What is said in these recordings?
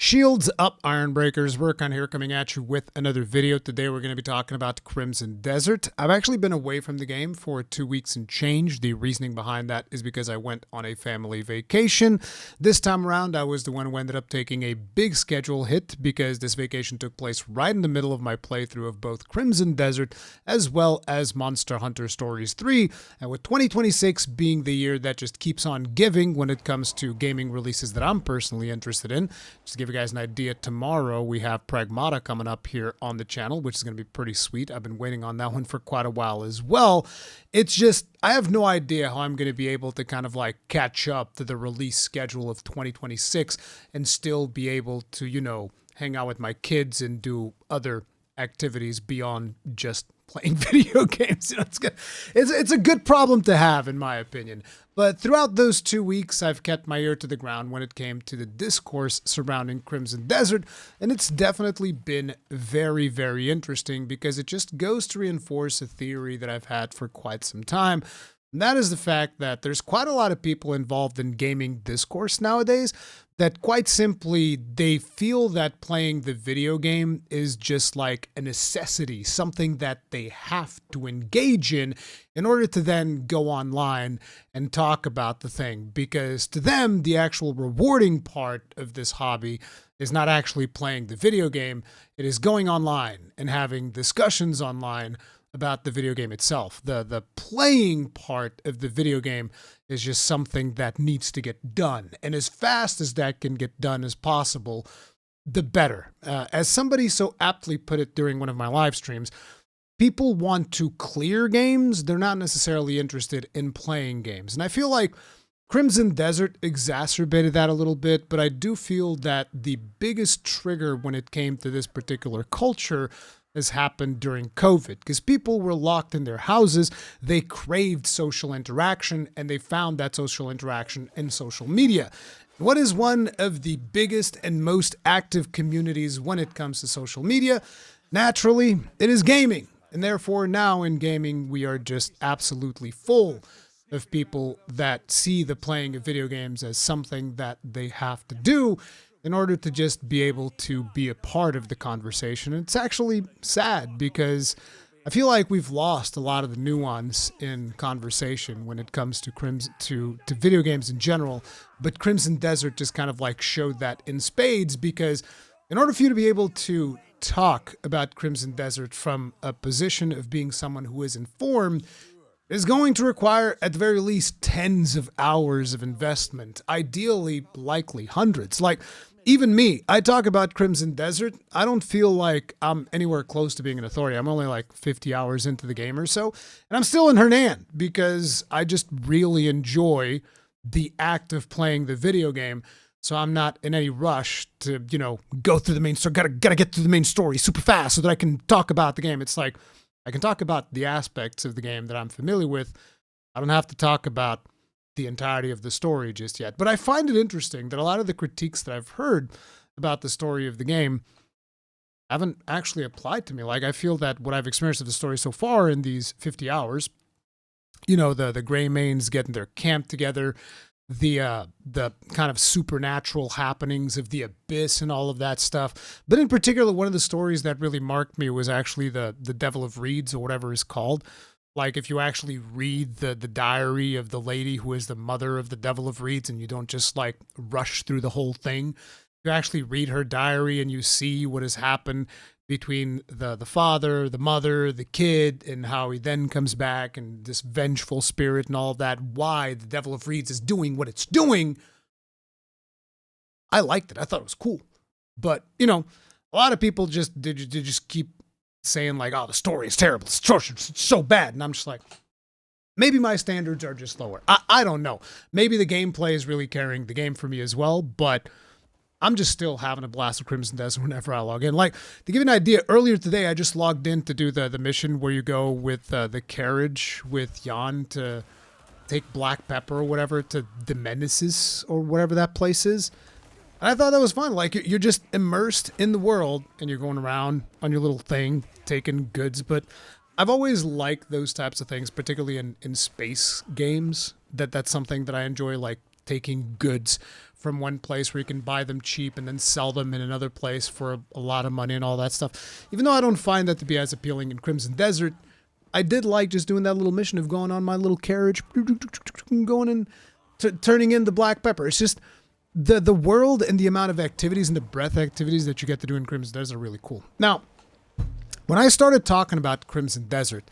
Shields up, Ironbreakers. Rurikhan here coming at you with another video. Today we're going to be talking about Crimson Desert. I've actually been away from the game for 2 weeks and change. The reasoning behind that is because I went on a family vacation. This time around, I was the one who ended up taking a big schedule hit because this vacation took place right in the middle of my playthrough of both Crimson Desert as well as Monster Hunter Stories 3. And with 2026 being the year that just keeps on giving when it comes to gaming releases that I'm personally interested in, just to give you guys an idea, tomorrow we have Pragmata coming up here on the channel, which is going to be pretty sweet. I've been waiting on that one for quite a while as well. It's just, I have no idea how I'm going to be able to kind of like catch up to the release schedule of 2026 and still be able to, you know, hang out with my kids and do other activities beyond just playing video games. You know, it's a good problem to have, in my opinion. But throughout those 2 weeks, I've kept my ear to the ground when it came to the discourse surrounding Crimson Desert, and it's definitely been very, very interesting because it just goes to reinforce a theory that I've had for quite some time. And that is the fact that there's quite a lot of people involved in gaming discourse nowadays that quite simply, they feel that playing the video game is just like a necessity, something that they have to engage in order to then go online and talk about the thing. Because to them, the actual rewarding part of this hobby is not actually playing the video game, it is going online and having discussions online about the video game itself. The playing part of the video game is just something that needs to get done. And as fast as that can get done as possible, the better. As somebody so aptly put it during one of my live streams, people want to clear games. They're not necessarily interested in playing games. And I feel like Crimson Desert exacerbated that a little bit, but I do feel that the biggest trigger when it came to this particular culture has happened during COVID, because people were locked in their houses. They craved social interaction, and they found that social interaction in social media. What is one of the biggest and most active communities when it comes to social media? Naturally, it is gaming. And therefore, now in gaming, we are just absolutely full of people that see the playing of video games as something that they have to do in order to just be able to be a part of the conversation. It's actually sad because I feel like we've lost a lot of the nuance in conversation when it comes to video games in general. But Crimson Desert just kind of like showed that in spades, because in order for you to be able to talk about Crimson Desert from a position of being someone who is informed, is going to require at the very least tens of hours of investment, ideally likely hundreds. Like, even me, I talk about Crimson Desert. I don't feel like I'm anywhere close to being an authority. I'm only like 50 hours into the game or so, and I'm still in Hernan because I just really enjoy the act of playing the video game. So I'm not in any rush to, you know, go through the main story. Gotta get through the main story super fast so that I can talk about the game. It's like I can talk about the aspects of the game that I'm familiar with. I don't have to talk about the entirety of the story just yet. But I find it interesting that a lot of the critiques that I've heard about the story of the game haven't actually applied to me. Like, I feel that what I've experienced of the story so far in these 50 hours, you know, the Greymanes getting their camp together, the kind of supernatural happenings of the abyss and all of that stuff. But in particular, one of the stories that really marked me was actually the Devil of Reeds, or whatever it's called. Like, if you actually read the diary of the lady who is the mother of the Devil of Reeds, and you don't just like rush through the whole thing, you actually read her diary and you see what has happened between the father, the mother, the kid, and how he then comes back, and this vengeful spirit and all of that, why the Devil of Reeds is doing what it's doing. I liked it. I thought it was cool. But, you know, a lot of people just keep saying like, oh, the story is terrible, it's so bad. And I'm just like, maybe my standards are just lower. I don't know. Maybe the gameplay is really carrying the game for me as well, but I'm just still having a blast with Crimson Desert whenever I log in. Like, to give you an idea, earlier today, I just logged in to do the mission where you go with the carriage with Jan to take black pepper or whatever to the Menaces or whatever that place is. And I thought that was fun. Like, you're just immersed in the world and you're going around on your little thing, taking goods. But I've always liked those types of things, particularly in space games. That's something that I enjoy, like taking goods from one place where you can buy them cheap and then sell them in another place for a lot of money and all that stuff. Even though I don't find that to be as appealing in Crimson Desert, I did like just doing that little mission of going on my little carriage, going and turning in the black pepper. It's just the world and the amount of activities and the breadth activities that you get to do in Crimson Desert are really cool. Now, when I started talking about Crimson Desert,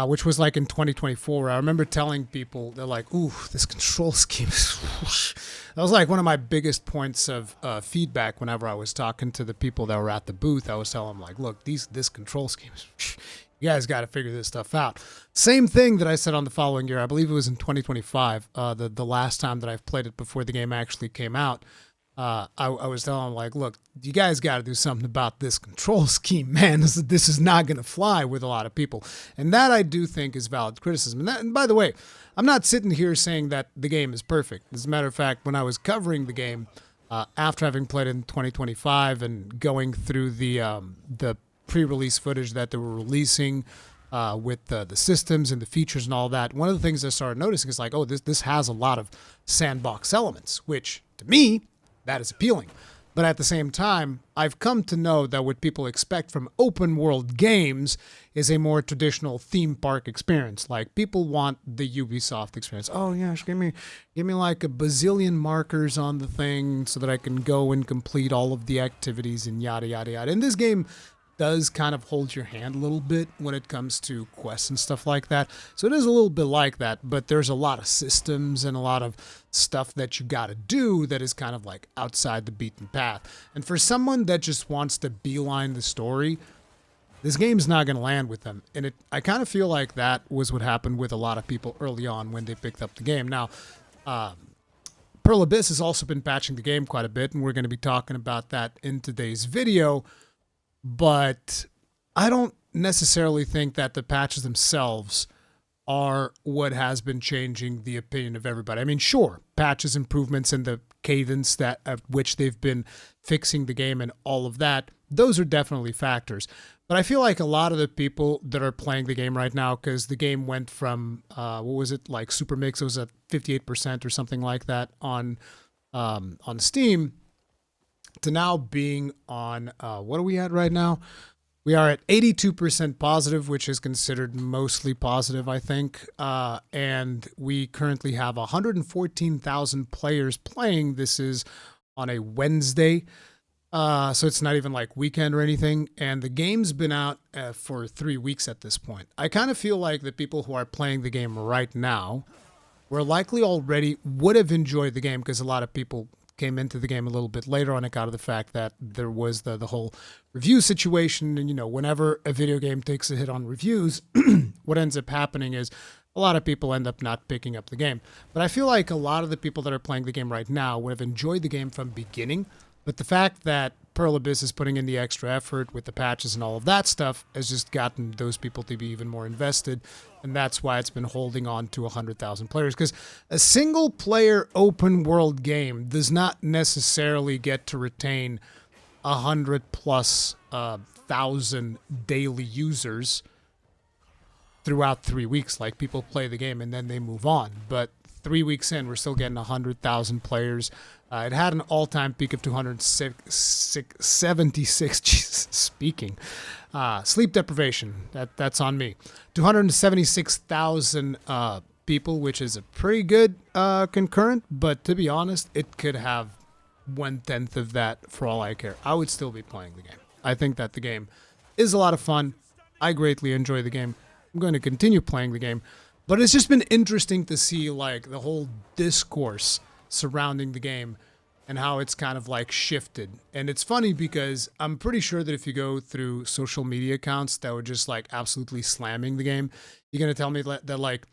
which was like in 2024, I remember telling people, they're like, ooh, this control scheme is... That was like one of my biggest points of feedback whenever I was talking to the people that were at the booth. I was telling them, like, look, this control scheme is... You guys got to figure this stuff out. Same thing that I said on the following year. I believe it was in 2025, the last time that I've played it before the game actually came out. I was telling them, like, look, you guys got to do something about this control scheme, man. This is not going to fly with a lot of people. And that I do think is valid criticism. And by the way, I'm not sitting here saying that the game is perfect. As a matter of fact, when I was covering the game, after having played it in 2025 and going through the pre-release footage that they were releasing with the systems and the features and all that, one of the things I started noticing is like, oh, this has a lot of sandbox elements, which to me, that is appealing. But at the same time, I've come to know that what people expect from open world games is a more traditional theme park experience. Like, people want the Ubisoft experience. Oh yeah, give me like a bazillion markers on the thing so that I can go and complete all of the activities and yada yada yada. And this game does kind of hold your hand a little bit when it comes to quests and stuff like that. So it is a little bit like that, but there's a lot of systems and a lot of stuff that you got to do that is kind of like outside the beaten path. And for someone that just wants to beeline the story, this game's not going to land with them. And I kind of feel like that was what happened with a lot of people early on when they picked up the game. Now, Pearl Abyss has also been patching the game quite a bit, and we're going to be talking about that in today's video. But I don't necessarily think that the patches themselves are what has been changing the opinion of everybody. I mean, sure, patches, improvements, and the cadence that at which they've been fixing the game and all of that, those are definitely factors. But I feel like a lot of the people that are playing the game right now, because the game went from, what was it, like Super Mix, it was at 58% or something like that on Steam, to now being on, what are we at right now? We are at 82% positive, which is considered mostly positive, I think. And we currently have 114,000 players playing. This is on a Wednesday. So it's not even like weekend or anything. And the game's been out for 3 weeks at this point. I kind of feel like the people who are playing the game right now were likely already would have enjoyed the game, because a lot of people came into the game a little bit later on account of the fact that there was the whole review situation. And, you know, whenever a video game takes a hit on reviews, what ends up happening is a lot of people end up not picking up the game. But I feel like a lot of the people that are playing the game right now would have enjoyed the game from beginning. But the fact that Pearl Abyss is putting in the extra effort with the patches and all of that stuff has just gotten those people to be even more invested. And that's why it's been holding on to 100,000 players. Because a single-player open-world game does not necessarily get to retain 100+ thousand daily users throughout 3 weeks. Like, people play the game and then they move on. But 3 weeks in, we're still getting 100,000 players. It had an all-time peak of 276, Jesus, speaking. Sleep deprivation, that's on me. 276,000 people, which is a pretty good concurrent, but to be honest, it could have 1/10 of that for all I care. I would still be playing the game. I think that the game is a lot of fun. I greatly enjoy the game. I'm going to continue playing the game, but it's just been interesting to see like the whole discourse surrounding the game and how it's kind of like shifted. And it's funny because I'm pretty sure that if you go through social media accounts that were just like absolutely slamming the game, you're going to tell me that like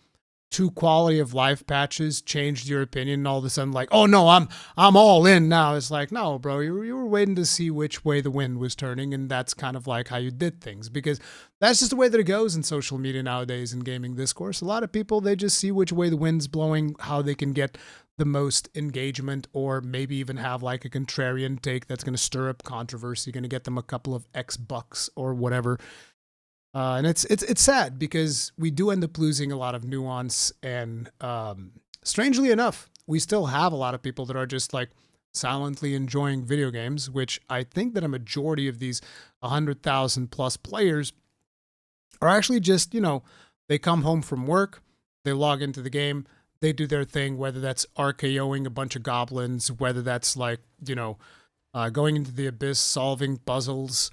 2 quality of life patches changed your opinion, and all of a sudden like, oh no, I'm all in now. It's like, no, bro, you were waiting to see which way the wind was turning, and that's kind of like how you did things, because that's just the way that it goes in social media nowadays in gaming discourse. A lot of people, they just see which way the wind's blowing, how they can get the most engagement, or maybe even have like a contrarian take that's going to stir up controversy, going to get them a couple of X bucks or whatever. And it's sad because we do end up losing a lot of nuance, and strangely enough, we still have a lot of people that are just like silently enjoying video games, which I think that a majority of these 100,000 plus players are actually just, they come home from work, they log into the game, they do their thing, whether that's RKOing a bunch of goblins, whether that's like, going into the abyss, solving puzzles,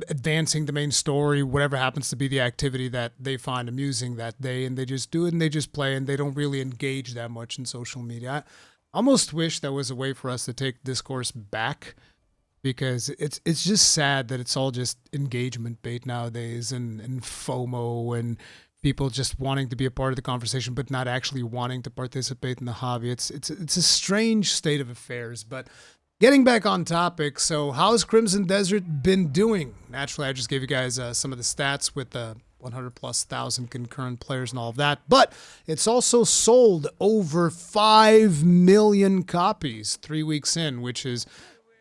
advancing the main story, whatever happens to be the activity that they find amusing that day, and they just do it and they just play and they don't really engage that much in social media. I almost wish there was a way for us to take discourse back, because it's just sad that it's all just engagement bait nowadays, and FOMO, and people just wanting to be a part of the conversation but not actually wanting to participate in the hobby. It's a strange state of affairs. But getting back on topic, so how's Crimson Desert been doing? Naturally, I just gave you guys some of the stats with the 100,000+ concurrent players and all of that, but it's also sold over 5 million copies 3 weeks in, which is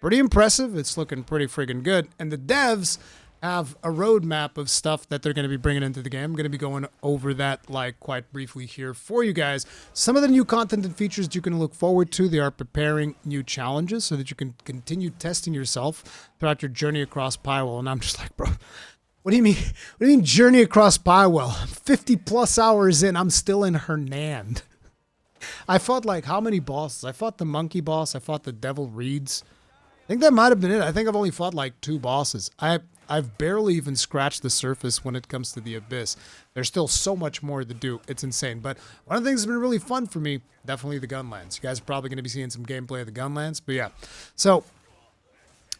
pretty impressive. It's looking pretty friggin' good. And the devs have a roadmap of stuff that they're going to be bringing into the game. I'm going to be going over that like quite briefly here for you guys. Some of the new content and features you can look forward to. They are preparing new challenges so that you can continue testing yourself throughout your journey across Pywel. And I'm just like, bro, what do you mean? What do you mean journey across Pywel? 50+ hours in, I'm still in Hernand. I fought like how many bosses? I fought the monkey boss. I fought the devil reeds. I think that might have been it. I think I've only fought like 2 bosses. I've barely even scratched the surface when it comes to the abyss. There's still so much more to do. It's insane. But one of the things that's been really fun for me, definitely the Gunlands. You guys are probably going to be seeing some gameplay of the Gunlands. But yeah. So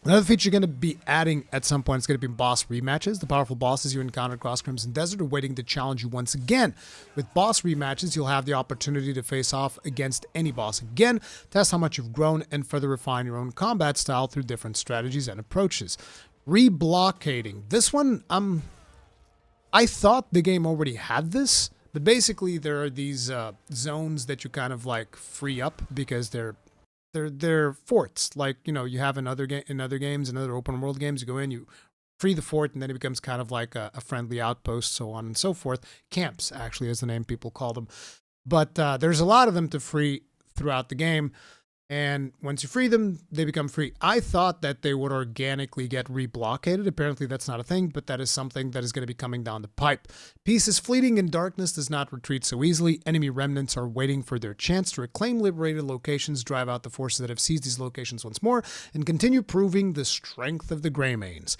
another feature you're going to be adding at some point is going to be boss rematches. The powerful bosses you encounter across Crimson Desert are waiting to challenge you once again. With boss rematches, you'll have the opportunity to face off against any boss again, test how much you've grown, and further refine your own combat style through different strategies and approaches. Reblockading. This one, I thought the game already had this, but basically there are these zones that you kind of like free up because they're forts. Like, you have in other games, in other open world games, you go in, you free the fort, and then it becomes kind of like a friendly outpost, so on and so forth. Camps, actually, is the name people call them. But there's a lot of them to free throughout the game. And once you free them, they become free. I thought that they would organically get reblockaded. Apparently that's not a thing, but that is something that is going to be coming down the pipe. Peace is fleeting and darkness does not retreat so easily. Enemy remnants are waiting for their chance to reclaim liberated locations, drive out the forces that have seized these locations once more, and continue proving the strength of the Greymanes.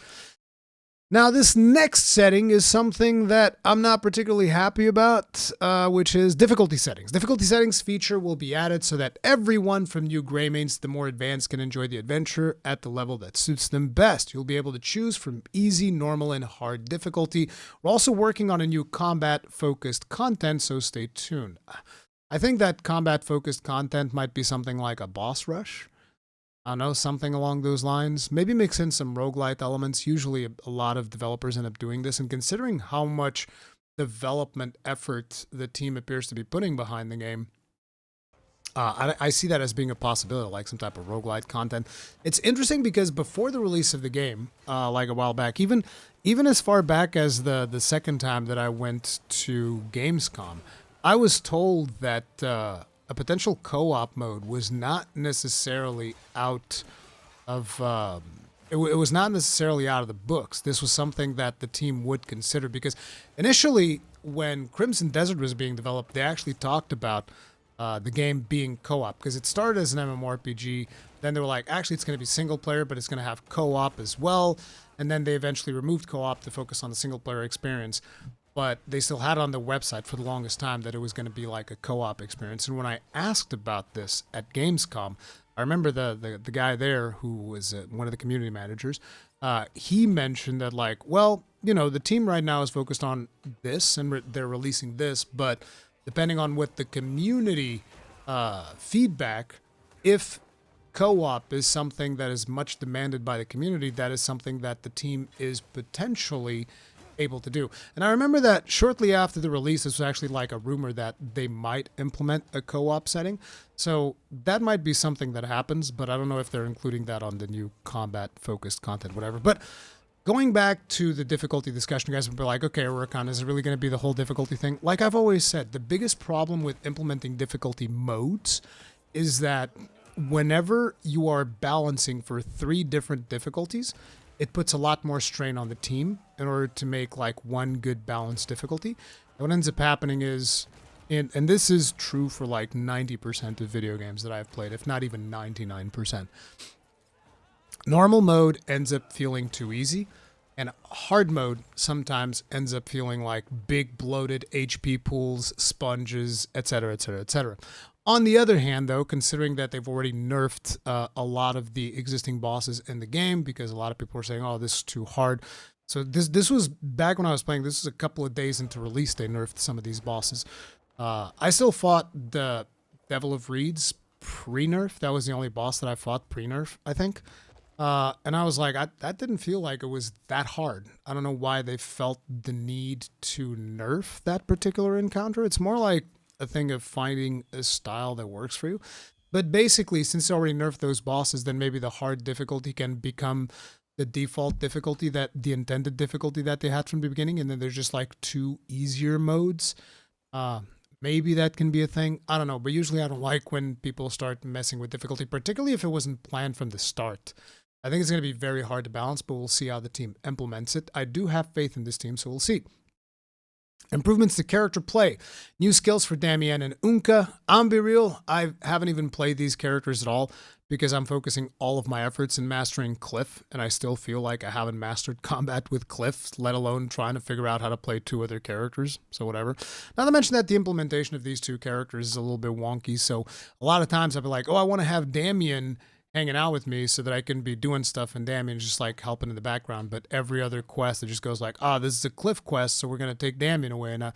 Now, this next setting is something that I'm not particularly happy about, which is difficulty settings. Difficulty settings feature will be added so that everyone from new Greymanes to the more advanced can enjoy the adventure at the level that suits them best. You'll be able to choose from easy, normal, and hard difficulty. We're also working on a new combat-focused content, so stay tuned. I think that combat-focused content might be something like a boss rush. I don't know, something along those lines. Maybe mix in some roguelite elements. Usually a lot of developers end up doing this, and considering how much development effort the team appears to be putting behind the game, I see that as being a possibility, like some type of roguelite content. It's interesting because before the release of the game, like a while back, even as far back as the second time that I went to Gamescom, I was told that a potential co-op mode was not necessarily out of it was not necessarily out of the books. This was something that the team would consider, because initially when Crimson Desert was being developed, they actually talked about the game being co-op, because it started as an MMORPG. Then they were like, actually it's going to be single player, but it's going to have co-op as well. And then they eventually removed co-op to focus on the single player experience. But they still had it on their website for the longest time that it was going to be like a co-op experience. And when I asked about this at Gamescom, I remember the guy there who was one of the community managers, he mentioned that, like, well, the team right now is focused on this and they're releasing this, but depending on what the community feedback, if co-op is something that is much demanded by the community, that is something that the team is potentially able to do. And I remember that shortly after the release, this was actually like a rumor that they might implement a co-op setting. So that might be something that happens, but I don't know if they're including that on the new combat-focused content, whatever. But Going back to the difficulty discussion, you guys would be like, okay, Rurikhan, is it really going to be the whole difficulty thing? Like I've always said, the biggest problem with implementing difficulty modes is that whenever you are balancing for 3 different difficulties, it puts a lot more strain on the team in order to make like one good balanced difficulty. And what ends up happening is, and this is true for like 90% of video games that I've played, if not even 99%. Normal mode ends up feeling too easy, and hard mode sometimes ends up feeling like big bloated HP pools, sponges, etc., etc., etc. On the other hand, though, considering that they've already nerfed a lot of the existing bosses in the game, because a lot of people are saying, oh, this is too hard. So this was back when I was playing, this was a couple of days into release, they nerfed some of these bosses. I still fought the Devil of Reeds pre-nerf. That was the only boss that I fought pre-nerf, I think. And I was like, that didn't feel like it was that hard. I don't know why they felt the need to nerf that particular encounter. It's more like a thing of finding a style that works for you. But basically, since they already nerfed those bosses, then maybe the hard difficulty can become the default difficulty, that the intended difficulty that they had from the beginning, and then there's just like 2 easier modes. Maybe that can be a thing. I don't know, but usually I don't like when people start messing with difficulty, particularly if it wasn't planned from the start. I think it's going to be very hard to balance, but we'll see how the team implements it. I do have faith in this team, so we'll see. Improvements to character play. New skills for Damien and Unka. I'm be real, I haven't even played these characters at all because I'm focusing all of my efforts in mastering Kliff, and I still feel like I haven't mastered combat with Kliff, let alone trying to figure out how to play 2 other characters, so whatever. Not to mention that the implementation of these 2 characters is a little bit wonky, so a lot of times I'll be like, oh, I want to have Damien hanging out with me so that I can be doing stuff and Damien's just like helping in the background. But every other quest, it just goes like, oh, this is a Kliff quest, so we're going to take Damien away. And I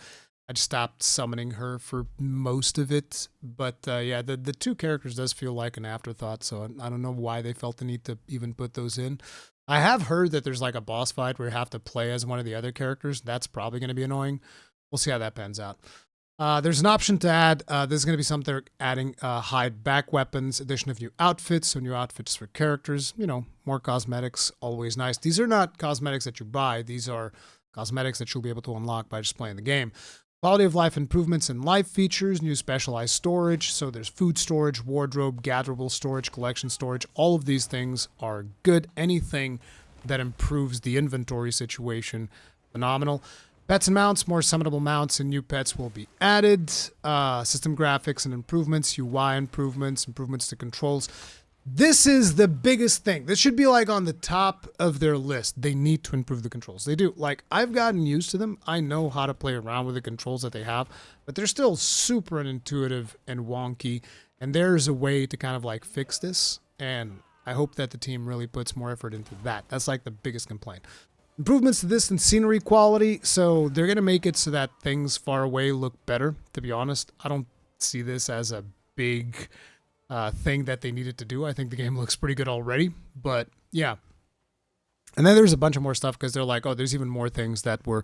just stopped summoning her for most of it. But yeah, the 2 characters does feel like an afterthought, so I don't know why they felt the need to even put those in. I have heard that there's like a boss fight where you have to play as one of the other characters. That's probably going to be annoying. We'll see how that pans out. There's an option to add, there's going to be something they're adding, hide back weapons, addition of new outfits, so new outfits for characters, you know, more cosmetics, always nice. These are not cosmetics that you buy, these are cosmetics that you'll be able to unlock by just playing the game. Quality of life improvements and life features, new specialized storage, so there's food storage, wardrobe, gatherable storage, collection storage, all of these things are good. Anything that improves the inventory situation, phenomenal. Pets and mounts, more summonable mounts and new pets will be added. System graphics and improvements, UI improvements, improvements to controls. This is the biggest thing. This should be like on the top of their list. They need to improve the controls. They do. Like, I've gotten used to them. I know how to play around with the controls that they have, but they're still super unintuitive and wonky. And there's a way to kind of like fix this. And I hope that the team really puts more effort into that. That's like the biggest complaint. Improvements to this and scenery quality, so they're going to make it so that things far away look better, to be honest. I don't see this as a big thing that they needed to do. I think the game looks pretty good already, but yeah. And then there's a bunch of more stuff because they're like, oh, there's even more things that we're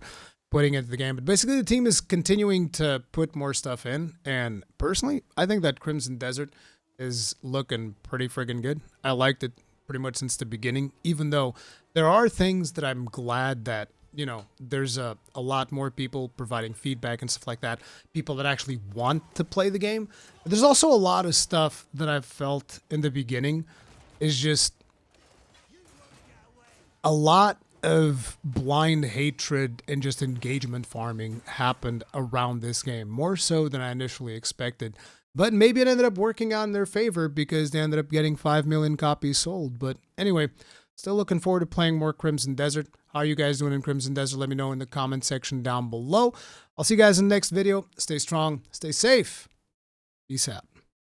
putting into the game. But basically the team is continuing to put more stuff in, and personally, I think that Crimson Desert is looking pretty friggin' good. I liked it pretty much since the beginning, even though there are things that I'm glad that, you know, there's a lot more people providing feedback and stuff like that, people that actually want to play the game. But there's also a lot of stuff that I've felt in the beginning is just a lot of blind hatred and just engagement farming happened around this game, more so than I initially expected. But maybe it ended up working out in their favor because they ended up getting 5 million copies sold. But anyway, still looking forward to playing more Crimson Desert. How are you guys doing in Crimson Desert? Let me know in the comment section down below. I'll see you guys in the next video. Stay strong, stay safe. Peace out.